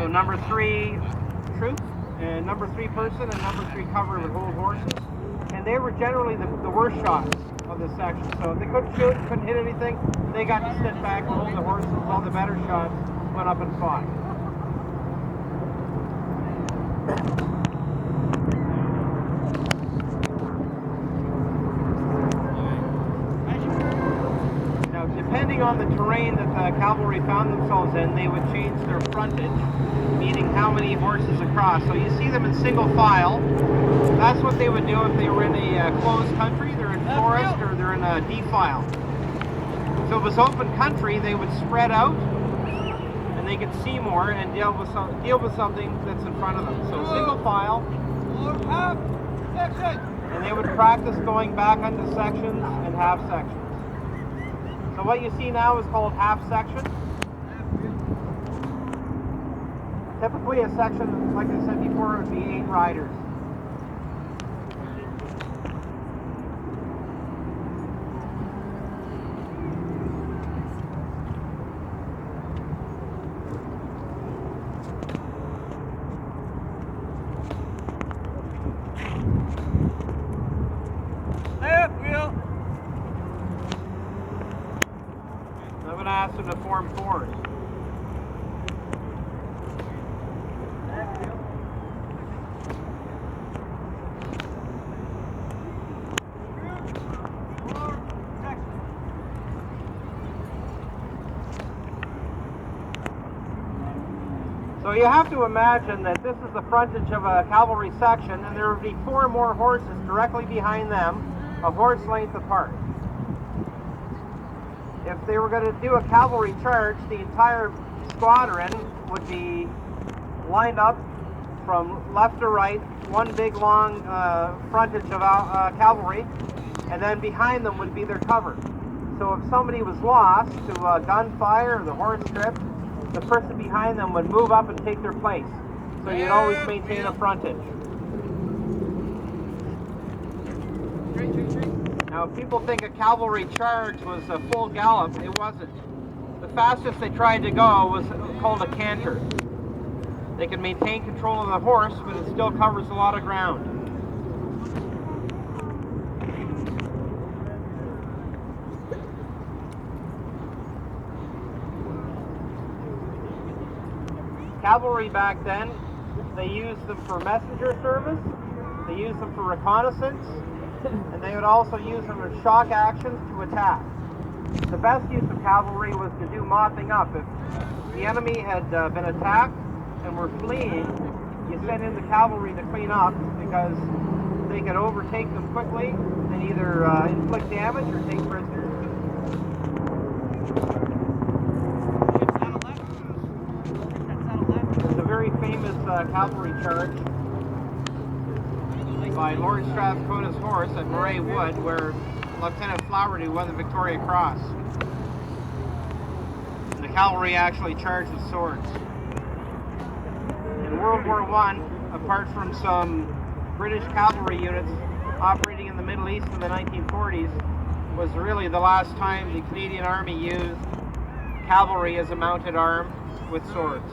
So number 3 troop and number 3 person and number 3 cavalry would hold horses. And they were generally the worst shots of the section. So if they couldn't shoot, couldn't hit anything, they got to sit back and hold the horses while the better shots went up and fought. Now, depending on the terrain that the cavalry found themselves in, they would change their frontage, meaning how many horses across. So you see them in single file. That's what they would do if they were in a closed country, they're in forest, or they're in a defile. So if it was open country, they would spread out, and they could see more and deal with something that's in front of them. So single file, and they would practice going back into sections and half sections. So what you see now is called half section. Typically a section, like I said before, would be 8 riders. I'm going to ask them to form 4s. So you have to imagine that this is the frontage of a cavalry section, and there would be 4 more horses directly behind them, a horse length apart. If they were going to do a cavalry charge, the entire squadron would be lined up from left to right, one big long frontage of cavalry, and then behind them would be their cover. So if somebody was lost to gunfire or the horse tripped, the person behind them would move up and take their place. So you'd always maintain a frontage. Now, if people think a cavalry charge was a full gallop, it wasn't. The fastest they tried to go was called a canter. They can maintain control of the horse, but it still covers a lot of ground. Cavalry back then, they used them for messenger service, they used them for reconnaissance, and they would also use them in shock actions to attack. The best use of cavalry was to do mopping up. If the enemy had been attacked and were fleeing, you sent in the cavalry to clean up because they could overtake them quickly and either inflict damage or take prisoners. There's a very famous cavalry charge by Lord Strathcona's horse at Moray Wood, where Lieutenant Flowerdew won the Victoria Cross. And the cavalry actually charged with swords. In World War I, apart from some British cavalry units operating in the Middle East in the 1940s, was really the last time the Canadian Army used cavalry as a mounted arm with swords.